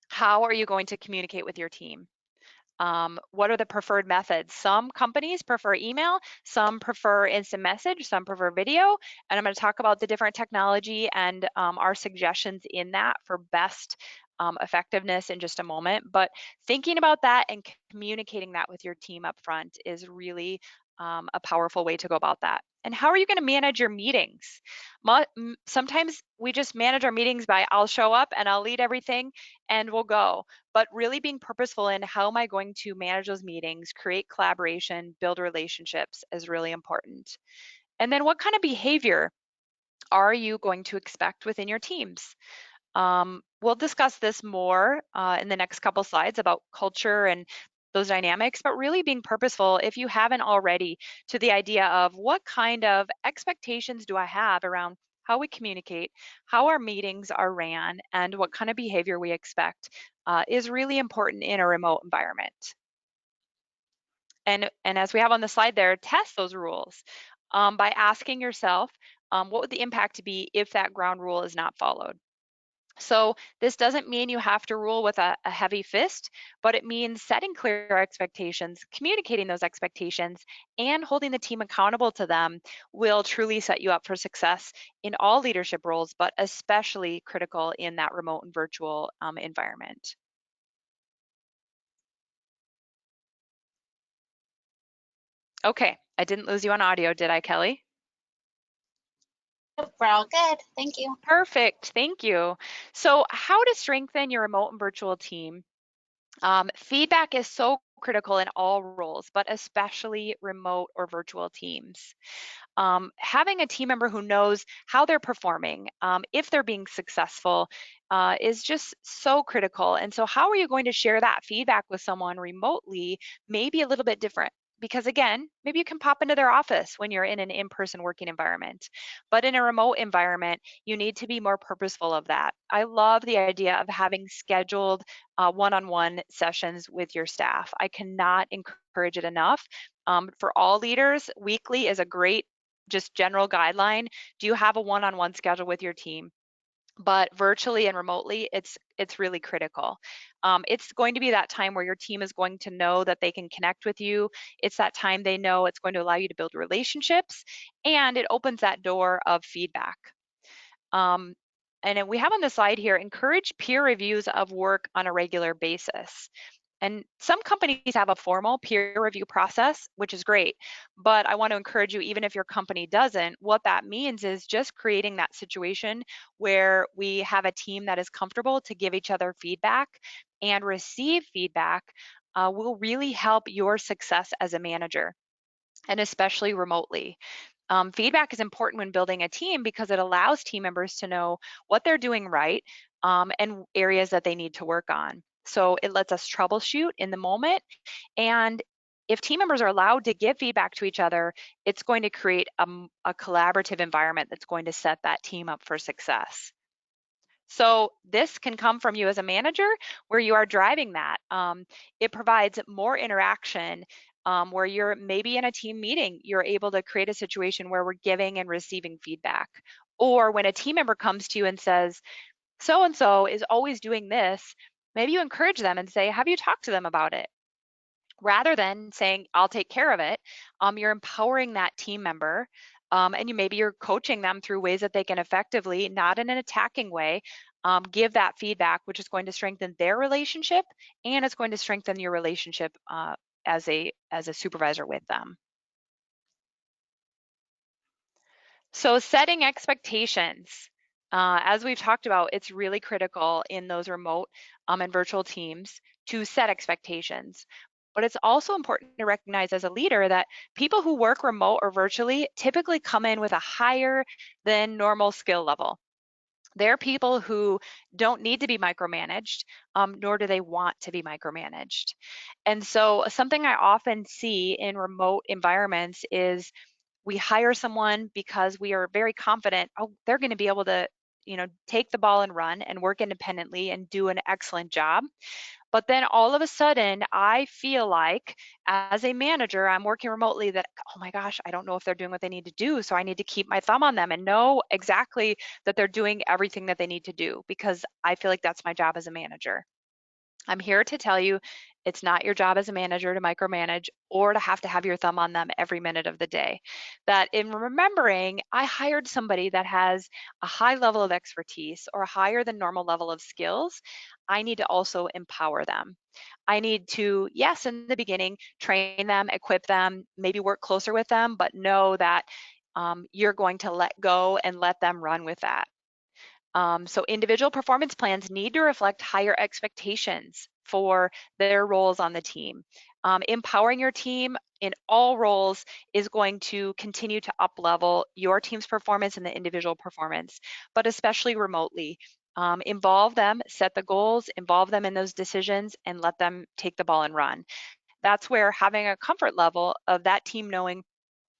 how are you going to communicate with your team? What are the preferred methods? Some companies prefer email, some prefer instant message, some prefer video, and I'm going to talk about the different technology and our suggestions in that for best effectiveness in just a moment. But thinking about that and communicating that with your team up front is really a powerful way to go about that. And how are you going to manage your meetings? Sometimes we just manage our meetings by, I'll show up and I'll lead everything and we'll go. But really being purposeful in, how am I going to manage those meetings, create collaboration, build relationships, is really important. And then what kind of behavior are you going to expect within your teams? We'll discuss this more in the next couple slides about culture and those dynamics, but really being purposeful, if you haven't already, to the idea of what kind of expectations do I have around how we communicate, how our meetings are ran, and what kind of behavior we expect is really important in a remote environment. And as we have on the slide there, test those rules by asking yourself, what would the impact be if that ground rule is not followed? So this doesn't mean you have to rule with a heavy fist, but it means setting clear expectations, communicating those expectations, and holding the team accountable to them will truly set you up for success in all leadership roles, but especially critical in that remote and virtual environment. Okay, I didn't lose you on audio, did I, Kelly? We're all good. Thank you. Perfect, thank you. So how to strengthen your remote and virtual team? Feedback is so critical in all roles, but especially remote or virtual teams. Having a team member who knows how they're performing, if they're being successful, is just so critical. And so how are you going to share that feedback with someone remotely may be a little bit different. Because again, maybe you can pop into their office when you're in an in-person working environment. But in a remote environment, you need to be more purposeful of that. I love the idea of having scheduled one-on-one sessions with your staff. I cannot encourage it enough. For all leaders, weekly is a great just general guideline. Do you have a one-on-one schedule with your team? But virtually and remotely, it's really critical. It's going to be that time where your team is going to know that they can connect with you. It's that time they know it's going to allow you to build relationships, and it opens that door of feedback. And then we have on the slide here, encourage peer reviews of work on a regular basis. And some companies have a formal peer review process, which is great. But I want to encourage you, even if your company doesn't, what that means is just creating that situation where we have a team that is comfortable to give each other feedback and receive feedback will really help your success as a manager, and especially remotely. Feedback is important when building a team because it allows team members to know what they're doing right and areas that they need to work on. So it lets us troubleshoot in the moment. And if team members are allowed to give feedback to each other, it's going to create a collaborative environment that's going to set that team up for success. So this can come from you as a manager where you are driving that. It provides more interaction where you're maybe in a team meeting, you're able to create a situation where we're giving and receiving feedback. Or when a team member comes to you and says, so-and-so is always doing this, maybe you encourage them and say, have you talked to them about it? Rather than saying, I'll take care of it, you're empowering that team member and maybe you're coaching them through ways that they can effectively, not in an attacking way, give that feedback, which is going to strengthen their relationship and it's going to strengthen your relationship as a supervisor with them. So setting expectations. As we've talked about, it's really critical in those remote and virtual teams to set expectations. But it's also important to recognize as a leader that people who work remote or virtually typically come in with a higher than normal skill level. They're people who don't need to be micromanaged, nor do they want to be micromanaged. And so something I often see in remote environments is we hire someone because we are very confident, oh, they're going to be able to, take the ball and run and work independently and do an excellent job. But then all of a sudden, I feel like as a manager, I'm working remotely that, oh my gosh, I don't know if they're doing what they need to do. So I need to keep my thumb on them and know exactly that they're doing everything that they need to do because I feel like that's my job as a manager. I'm here to tell you it's not your job as a manager to micromanage or to have your thumb on them every minute of the day. That in remembering, I hired somebody that has a high level of expertise or a higher than normal level of skills. I need to also empower them. I need to, yes, in the beginning, train them, equip them, maybe work closer with them, but know that you're going to let go and let them run with that. So individual performance plans need to reflect higher expectations for their roles on the team. Empowering your team in all roles is going to continue to up-level your team's performance and the individual performance, but especially remotely. Involve them, set the goals, involve them in those decisions, and let them take the ball and run. That's where having a comfort level of that team knowing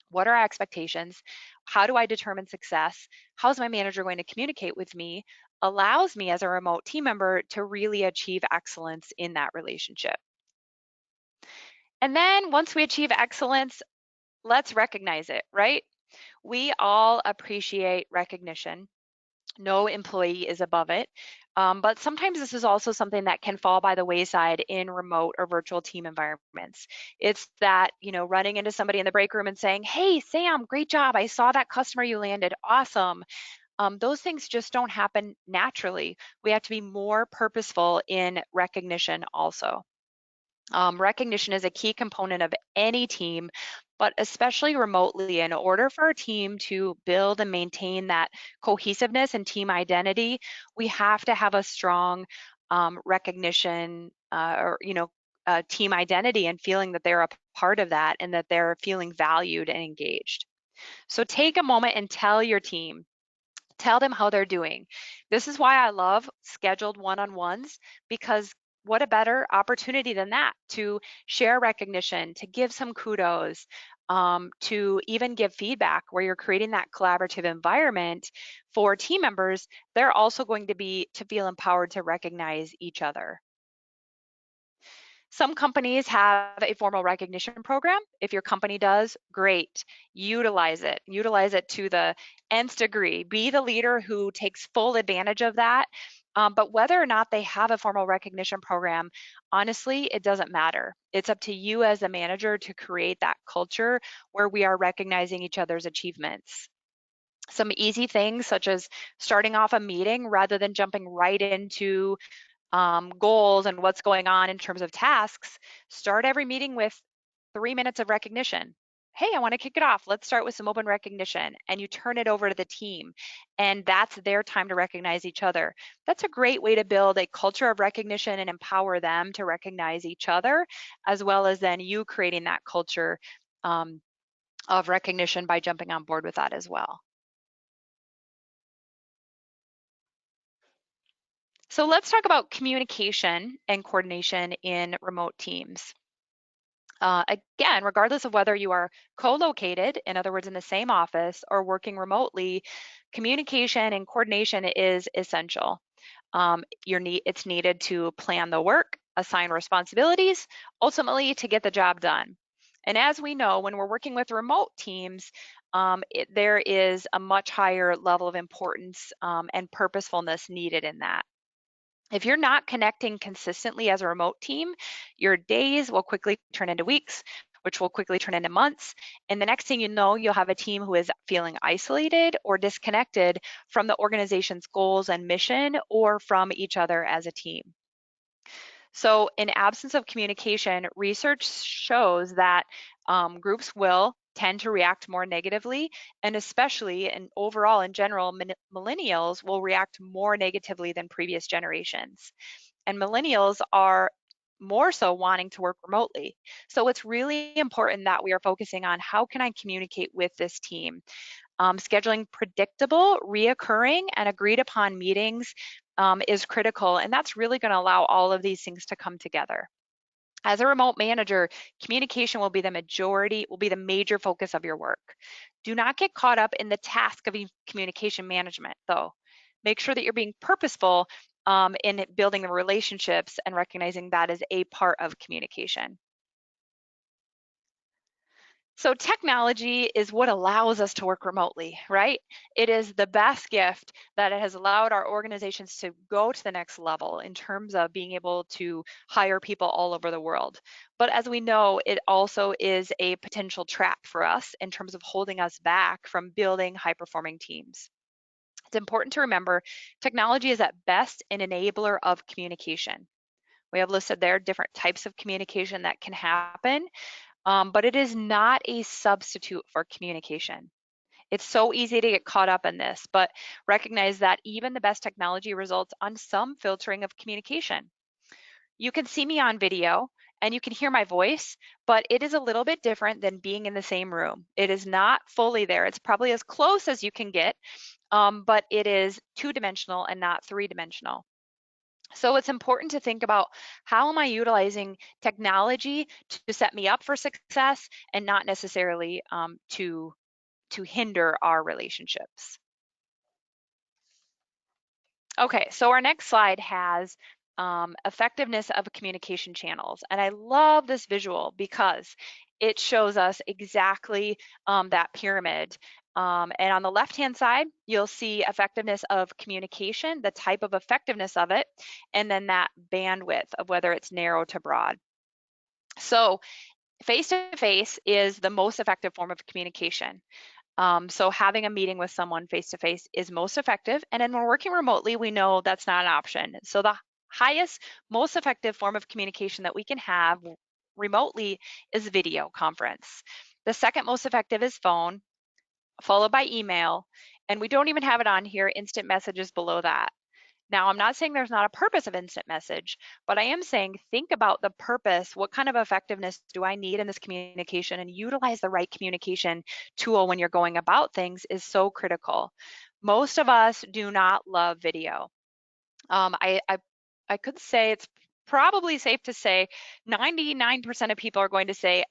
what are our expectations, how do I determine success, how's my manager going to communicate with me, allows me as a remote team member to really achieve excellence in that relationship. And then once we achieve excellence, let's recognize it, right? We all appreciate recognition. No employee is above it. But sometimes this is also something that can fall by the wayside in remote or virtual team environments. It's that, running into somebody in the break room and saying, "Hey, Sam, great job. I saw that customer you landed. Awesome." Those things just don't happen naturally. We have to be more purposeful in recognition also. Recognition is a key component of any team, but especially remotely. In order for our team to build and maintain that cohesiveness and team identity, we have to have a strong recognition team identity and feeling that they're a part of that and that they're feeling valued and engaged. So take a moment and tell your team. Tell them how they're doing. This is why I love scheduled one-on-ones, because what a better opportunity than that to share recognition, to give some kudos, to even give feedback where you're creating that collaborative environment for team members. They're also going to feel empowered to recognize each other. Some companies have a formal recognition program. If your company does, great. Utilize it. Utilize it to the nth degree. Be the leader who takes full advantage of that. But whether or not they have a formal recognition program, honestly, it doesn't matter. It's up to you as a manager to create that culture where we are recognizing each other's achievements. Some easy things such as starting off a meeting rather than jumping right into goals and what's going on in terms of tasks, start every meeting with 3 minutes of recognition. Hey, I want to kick it off. Let's start with some open recognition. And you turn it over to the team. And that's their time to recognize each other. That's a great way to build a culture of recognition and empower them to recognize each other, as well as then you creating that culture of recognition by jumping on board with that as well. So let's talk about communication and coordination in remote teams. Again, regardless of whether you are co-located, in other words, in the same office, or working remotely, communication and coordination is essential. It's needed to plan the work, assign responsibilities, ultimately to get the job done. And as we know, when we're working with remote teams, there is a much higher level of importance and purposefulness needed in that. If you're not connecting consistently as a remote team, your days will quickly turn into weeks, which will quickly turn into months. And the next thing you know, you'll have a team who is feeling isolated or disconnected from the organization's goals and mission or from each other as a team. So in absence of communication, research shows that groups will tend to react more negatively, and especially and overall in general, millennials will react more negatively than previous generations. And millennials are more so wanting to work remotely. So it's really important that we are focusing on how can I communicate with this team? Scheduling predictable, reoccurring, and agreed upon meetings is critical, and that's really going to allow all of these things to come together. As a remote manager, communication will be the major focus of your work. Do not get caught up in the task of communication management, though. Make sure that you're being purposeful in building the relationships and recognizing that as a part of communication. So technology is what allows us to work remotely, right? It is the best gift that it has allowed our organizations to go to the next level in terms of being able to hire people all over the world. But as we know, it also is a potential trap for us in terms of holding us back from building high-performing teams. It's important to remember technology is at best an enabler of communication. We have listed there different types of communication that can happen. But it is not a substitute for communication. It's so easy to get caught up in this, but recognize that even the best technology results on some filtering of communication. You can see me on video and you can hear my voice, but it is a little bit different than being in the same room. It is not fully there. It's probably as close as you can get, but it is two-dimensional and not three-dimensional. So it's important to think about, how am I utilizing technology to set me up for success and not necessarily to hinder our relationships. Okay, so our next slide has effectiveness of communication channels. And I love this visual because it shows us exactly that pyramid. And on the left-hand side, you'll see effectiveness of communication, the type of effectiveness of it, and then that bandwidth of whether it's narrow to broad. So face-to-face is the most effective form of communication. So having a meeting with someone face-to-face is most effective. And then when we're working remotely, we know that's not an option. So the highest, most effective form of communication that we can have remotely is video conference. The second most effective is phone, followed by email. And we don't even have it on here, instant messages below that. Now, I'm not saying there's not a purpose of instant message, but I am saying think about the purpose. What kind of effectiveness do I need in this communication? And utilize the right communication tool when you're going about things is so critical. Most of us do not love video. I could say it's probably safe to say 99% of people are going to say,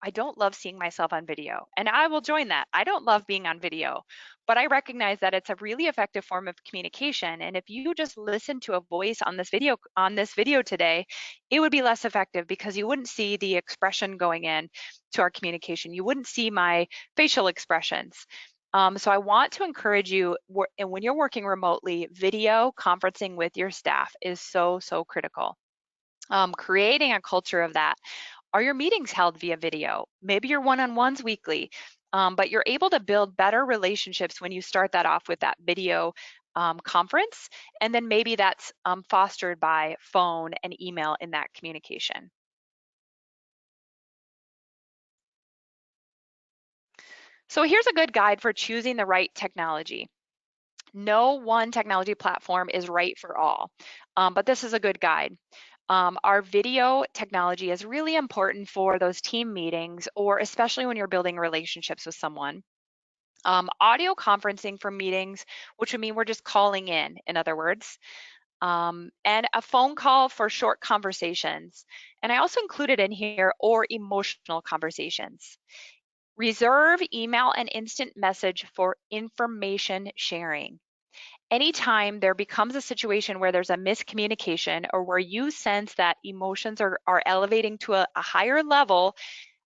I don't love seeing myself on video. And I will join that. I don't love being on video, but I recognize that it's a really effective form of communication. And if you just listen to a voice on this video today, it would be less effective because you wouldn't see the expression going in to our communication. You wouldn't see my facial expressions. So I want to encourage you, and when you're working remotely, video conferencing with your staff is so, so critical. Creating a culture of that. Are your meetings held via video? Maybe your one-on-ones weekly, but you're able to build better relationships when you start that off with that video conference, and then maybe that's fostered by phone and email in that communication. So here's a good guide for choosing the right technology. No one technology platform is right for all, but this is a good guide. Our video technology is really important for those team meetings, or especially when you're building relationships with someone. Audio conferencing for meetings, which would mean we're just calling in other words. And a phone call for short conversations. And I also included in here, or emotional conversations. Reserve email and instant message for information sharing. Anytime there becomes a situation where there's a miscommunication or where you sense that emotions are elevating to a higher level,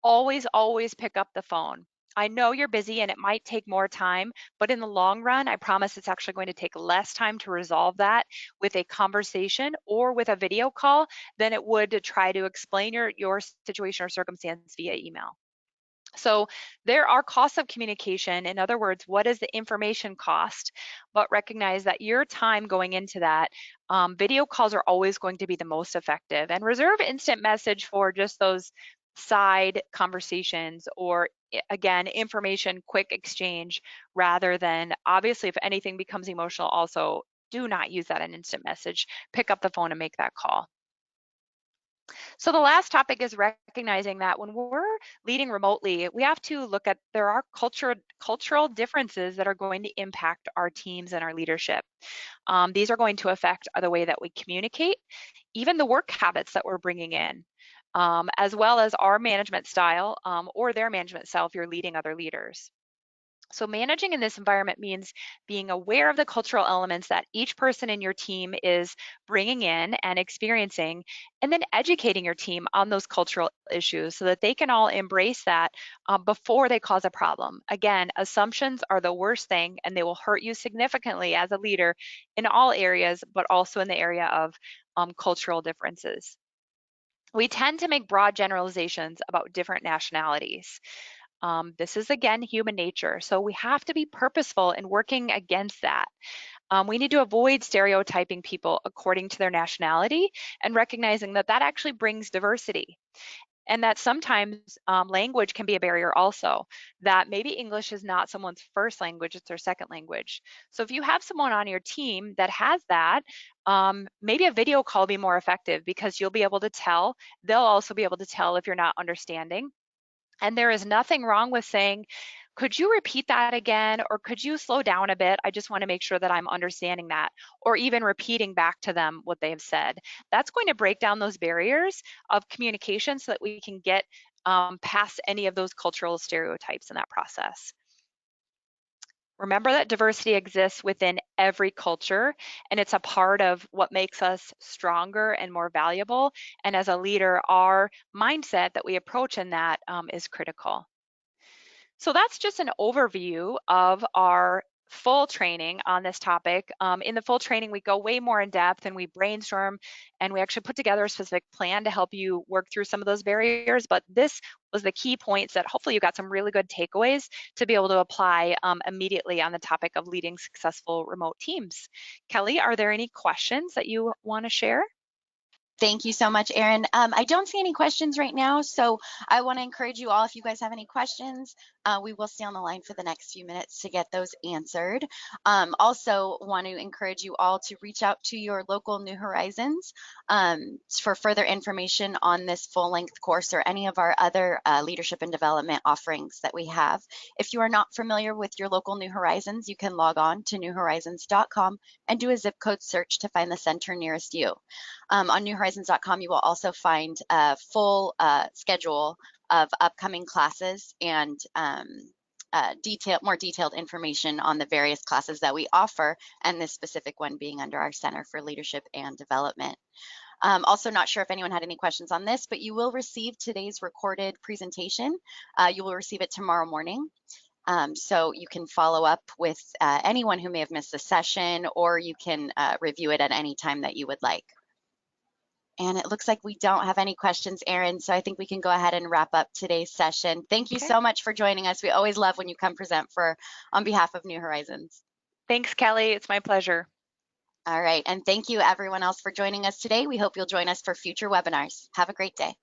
always pick up the phone. I know you're busy and it might take more time, but in the long run, I promise it's actually going to take less time to resolve that with a conversation or with a video call than it would to try to explain your situation or circumstance via email. So there are costs of communication. In other words, what is the information cost? But recognize that your time going into that, video calls are always going to be the most effective. And reserve instant message for just those side conversations, or again, information, quick exchange, rather than, obviously, if anything becomes emotional, also do not use that in instant message. Pick up the phone and make that call. So the last topic is recognizing that when we're leading remotely, we have to look at, there are cultural differences that are going to impact our teams and our leadership. These are going to affect the way that we communicate, even the work habits that we're bringing in, as well as our management style, or their management style if you're leading other leaders. So managing in this environment means being aware of the cultural elements that each person in your team is bringing in and experiencing, and then educating your team on those cultural issues so that they can all embrace that before they cause a problem. Again, assumptions are the worst thing, and they will hurt you significantly as a leader in all areas, but also in the area of cultural differences. We tend to make broad generalizations about different nationalities. This is, again, human nature. So we have to be purposeful in working against that. We need to avoid stereotyping people according to their nationality, and recognizing that that actually brings diversity. And that sometimes language can be a barrier also, that maybe English is not someone's first language, it's their second language. So if you have someone on your team that has that, maybe a video call will be more effective, because you'll be able to tell, they'll also be able to tell if you're not understanding. And there is nothing wrong with saying, could you repeat that again? Or could you slow down a bit? I just want to make sure that I'm understanding that, or even repeating back to them what they've said. That's going to break down those barriers of communication so that we can get past any of those cultural stereotypes in that process. Remember that diversity exists within every culture, and it's a part of what makes us stronger and more valuable. And as a leader, our mindset that we approach in that is critical. So that's just an overview of our full training on this topic. In the full training, we go way more in depth and we brainstorm and we actually put together a specific plan to help you work through some of those barriers. But this was the key points that hopefully you got some really good takeaways to be able to apply immediately on the topic of leading successful remote teams. Kelly, are there any questions that you want to share? Thank you so much, Erin. I don't see any questions right now, so I want to encourage you all, if you guys have any questions, we will stay on the line for the next few minutes to get those answered. Also want to encourage you all to reach out to your local New Horizons for further information on this full-length course or any of our other leadership and development offerings that we have. If you are not familiar with your local New Horizons, you can log on to newhorizons.com and do a zip code search to find the center nearest you. On newhorizons.com, you will also find a full schedule of upcoming classes and more detailed information on the various classes that we offer, and this specific one being under our Center for Leadership and Development. Also not sure if anyone had any questions on this, but you will receive today's recorded presentation. You will receive it tomorrow morning. So you can follow up with anyone who may have missed the session, or you can review it at any time that you would like. And it looks like we don't have any questions, Erin, so I think we can go ahead and wrap up today's session. Thank you so much for joining us. We always love when you come present on behalf of New Horizons. Thanks, Kelly. It's my pleasure. All right, and thank you everyone else for joining us today. We hope you'll join us for future webinars. Have a great day.